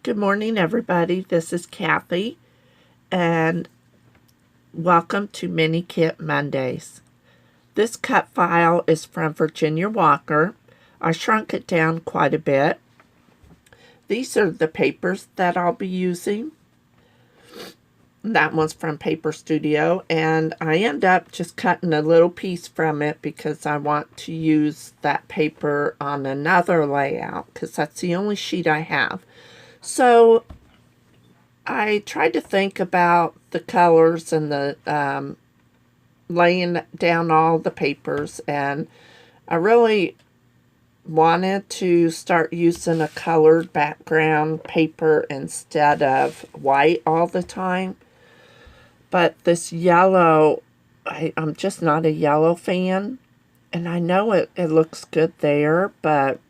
Good morning, everybody. This is Kathy, and welcome to Mini Kit Mondays. This cut file is from Virginia Walker. I shrunk it down quite a bit. These are the papers that I'll be using. That one's from Paper Studio, and I end up just cutting a little piece from it because I want to use that paper on another layout because that's the only sheet I have. So I tried to think about the colors and the laying down all the papers, and I really wanted to start using a colored background paper instead of white all the time. But this yellow, I'm just not a yellow fan, and I know it looks good there, but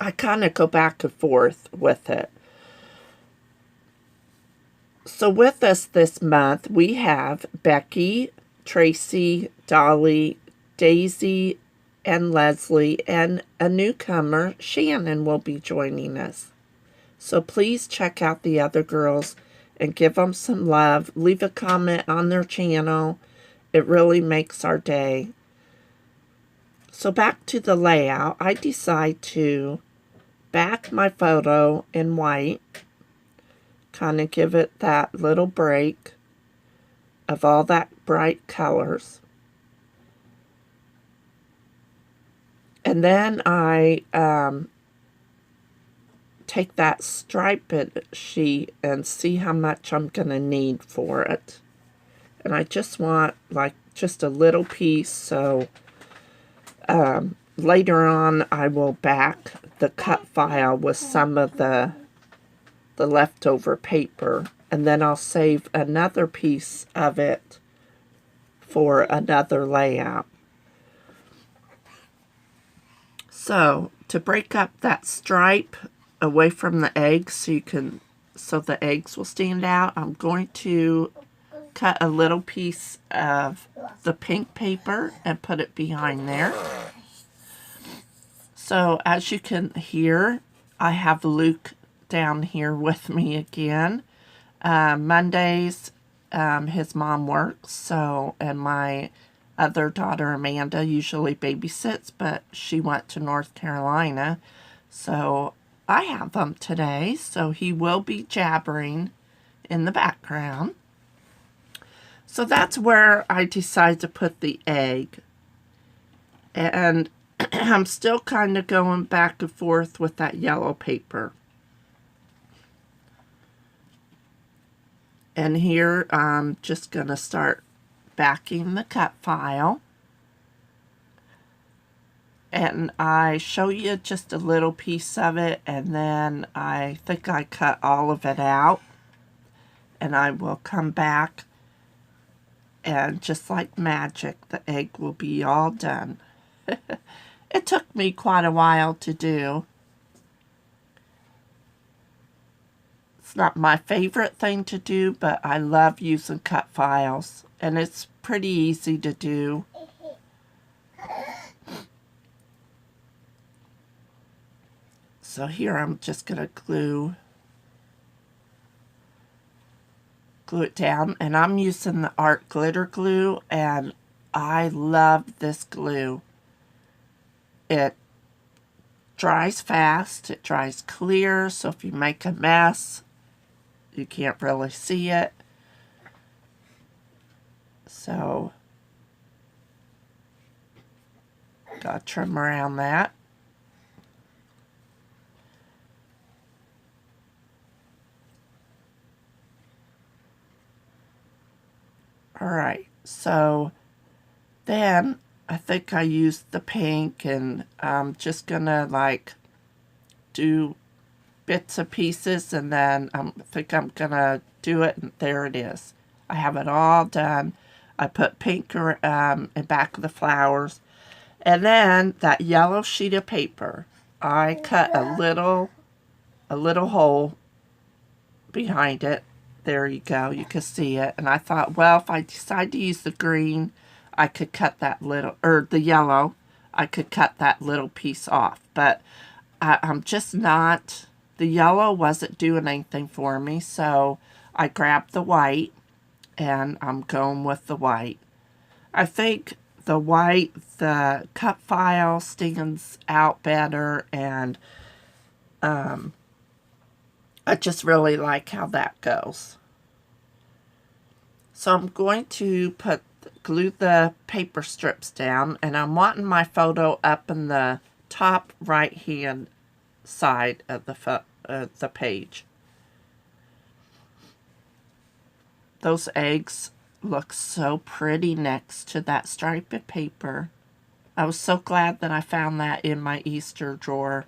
I kind of go back and forth with it. So with us this month, we have Becky, Traci, Dollie, Daisy, and Leslie, and a newcomer, Shannon, will be joining us. So please check out the other girls and give them some love. Leave a comment on their channel. It really makes our day. So back to the layout, I decide to back my photo in white, kind of give it that little break of all that bright colors. And then I take that striped sheet and see how much I'm going to need for it. And I just want like just a little piece, so later on I will back the cut file with some of the leftover paper, and then I'll save another piece of it for another layout. So to break up that stripe away from the eggs so the eggs will stand out, I'm going to cut a little piece of the pink paper and put it behind there. So as you can hear, I have Luke down here with me again. Mondays, his mom works, and my other daughter Amanda usually babysits, but she went to North Carolina, so I have him today, so he will be jabbering in the background. So that's where I decide to put the egg, and I'm still kind of going back and forth with that yellow paper. And here I'm just going to start backing the cut file. And I show you just a little piece of it, and then I think I cut all of it out. And I will come back, and just like magic, the egg will be all done. It took me quite a while to do. It's not my favorite thing to do, but I love using cut files, and it's pretty easy to do. So here I'm just going to glue it down, and I'm using the Art Glitter Glue, and I love this glue. It dries fast, it dries clear, so if you make a mess, you can't really see it. So, gotta trim around that. Alright, so then I think I used the pink, and I'm just gonna like do bits and pieces, and then I think I'm gonna do it, and there it is. I have it all done. I put pink in back of the flowers, and then that yellow sheet of paper, I cut a little hole behind it. There you go, you can see it. And I thought, well, if I decide to use the green, I could cut that little, or the yellow, I could cut that little piece off. But I'm just not the yellow wasn't doing anything for me, so I grabbed the white, and I'm going with the white. I think the white, the cut file stands out better, and I just really like how that goes. So I'm going to glue the paper strips down, and I'm wanting my photo up in the top right hand side of the page. Those eggs look so pretty next to that striped paper. I was so glad that I found that in my Easter drawer.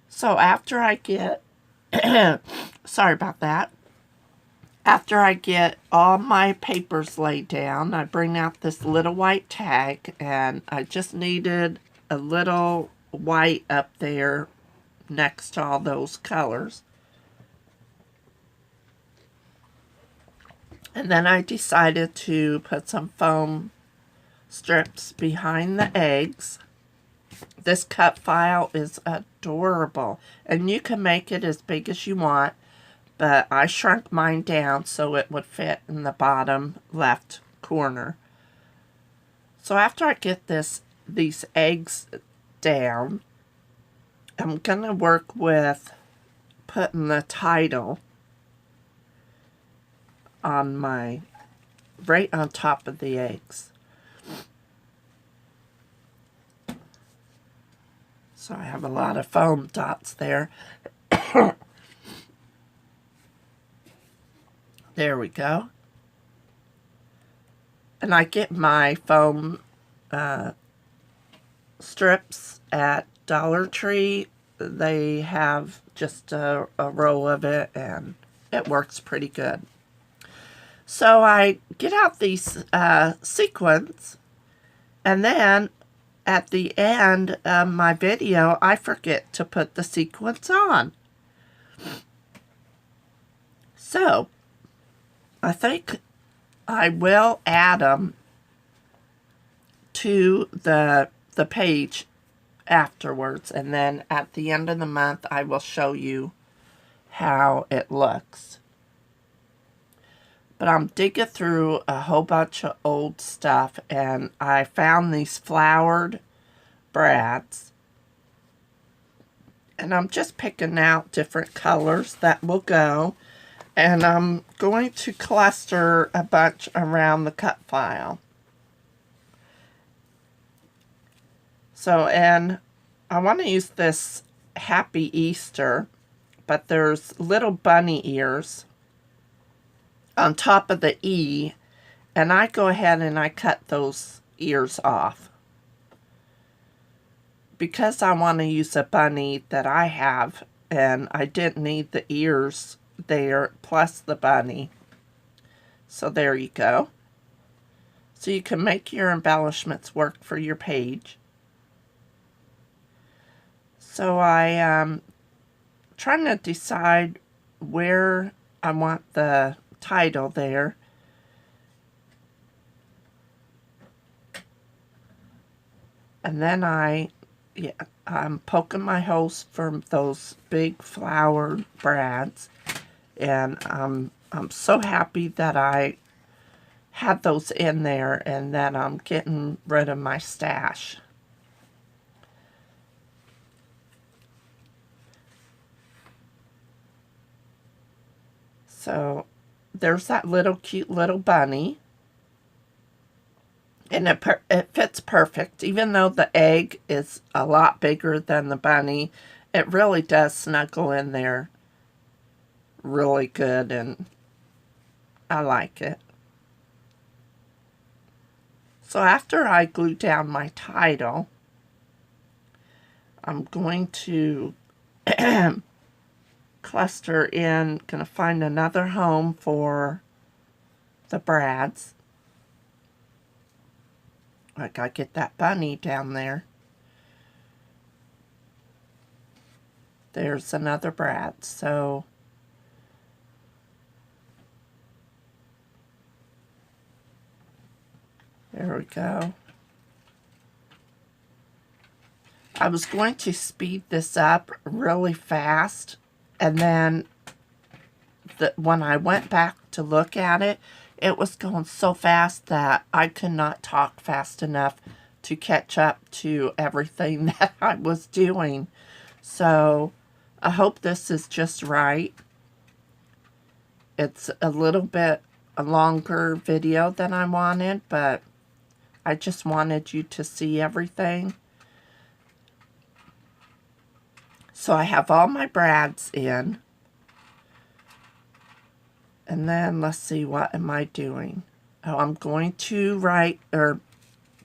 So after I get, sorry about that. After I get all my papers laid down, I bring out this little white tag, and I just needed a little white up there next to all those colors. And then I decided to put some foam strips behind the eggs. This cut file is adorable, and you can make it as big as you want, but I shrunk mine down so it would fit in the bottom left corner. So after I get these eggs down, I'm going to work with putting the title on right on top of the eggs. So I have a lot of foam dots there. There we go. And I get my foam strips at Dollar Tree. They have just a row of it, and it works pretty good. So I get out these sequins, and then at the end of my video, I forget to put the sequins on. So I think I will add them to the page afterwards, and then at the end of the month I will show you how it looks. But I'm digging through a whole bunch of old stuff, and I found these flowered brads, and I'm just picking out different colors that will go, and I'm going to cluster a bunch around the cut file. So, and I want to use this Happy Easter, but there's little bunny ears on top of the E, and I go ahead and I cut those ears off because I want to use a bunny that I have, and I didn't need the ears there plus the bunny. So there you go. So you can make your embellishments work for your page. So I'm trying to decide where I want the title there. And then I'm poking my holes for those big flowered brads, and I'm so happy that I had those in there, and that I'm getting rid of my stash. So there's that little cute little bunny. And it fits perfect. Even though the egg is a lot bigger than the bunny, it really does snuggle in there really good, and I like it. So after I glue down my title, I'm going to cluster in, gonna find another home for the brads. I gotta get that bunny down there. There's another brad. So there we go. I was going to speed this up really fast, and then when I went back to look at it, it was going so fast that I could not talk fast enough to catch up to everything that I was doing. So I hope this is just right. It's a little bit a longer video than I wanted, but I just wanted you to see everything. So I have all my brads in. And then let's see, what am I doing? Oh, I'm going to write or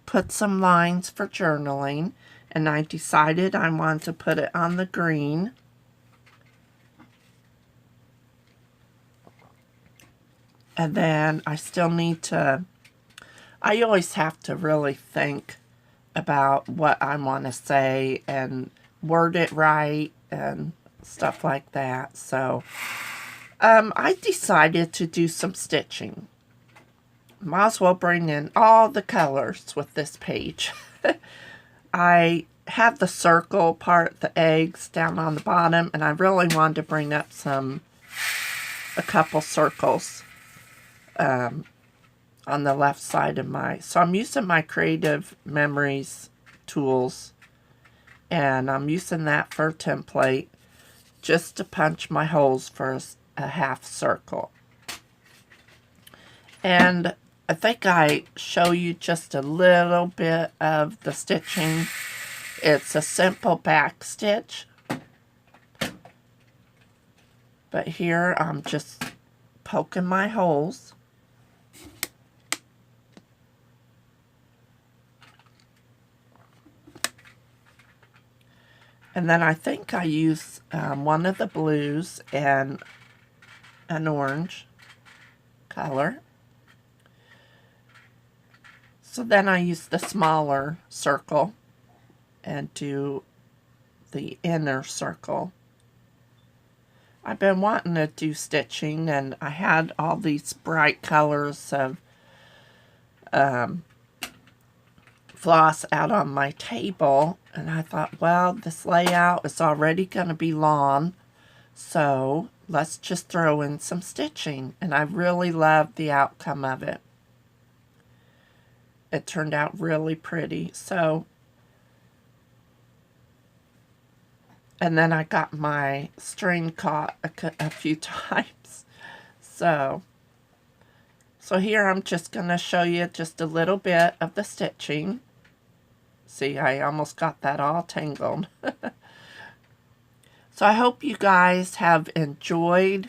put some lines for journaling. And I decided I want to put it on the green. And then I still need to, I always have to really think about what I want to say and word it right and stuff like that. So I decided to do some stitching. Might as well bring in all the colors with this page. I have the circle part, the eggs down on the bottom, and I really wanted to bring up a couple circles on the left side of so I'm using my Creative Memories tools, and I'm using that for a template just to punch my holes for a half circle. And I think I show you just a little bit of the stitching. It's a simple back stitch, but here I'm just poking my holes. And then I think I use one of the blues and an orange color. So then I use the smaller circle and do the inner circle. I've been wanting to do stitching, and I had all these bright colors of floss out on my table, and I thought, well, this layout is already going to be long, so let's just throw in some stitching. And I really love the outcome of it. It turned out really pretty. So, and then I got my string caught a few times. So here I'm just going to show you just a little bit of the stitching. See, I almost got that all tangled. So I hope you guys have enjoyed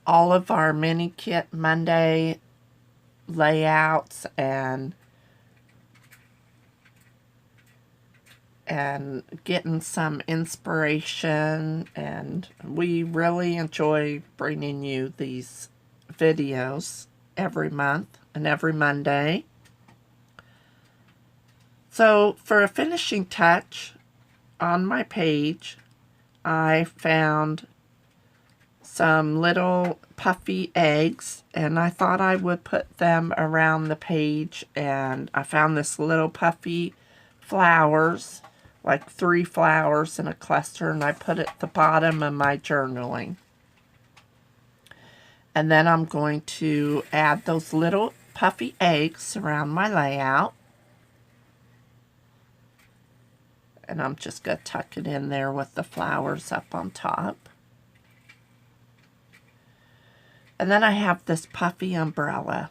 all of our Mini Kit Monday layouts and getting some inspiration, and we really enjoy bringing you these videos every month and every Monday. So for a finishing touch on my page, I found some little puffy eggs, and I thought I would put them around the page, and I found this little puffy flowers, like 3 flowers in a cluster, and I put it at the bottom of my journaling. And then I'm going to add those little puffy eggs around my layout. And I'm just going to tuck it in there with the flowers up on top. And then I have this puffy umbrella.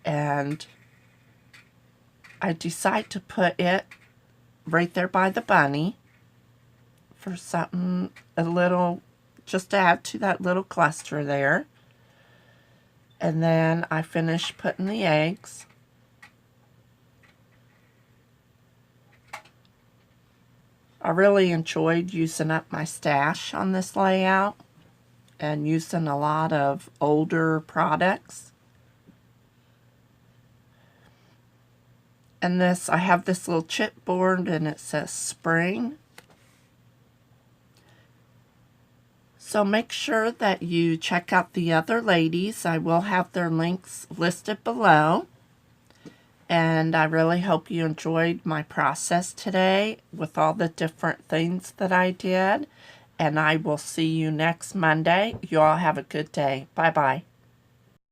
And I decide to put it right there by the bunny for something a little, just to add to that little cluster there. And then I finish putting the eggs. I really enjoyed using up my stash on this layout and using a lot of older products. And this, I have this little chipboard, and it says spring. So make sure that you check out the other ladies. I will have their links listed below. And I really hope you enjoyed my process today with all the different things that I did. And I will see you next Monday. You all have a good day. Bye-bye.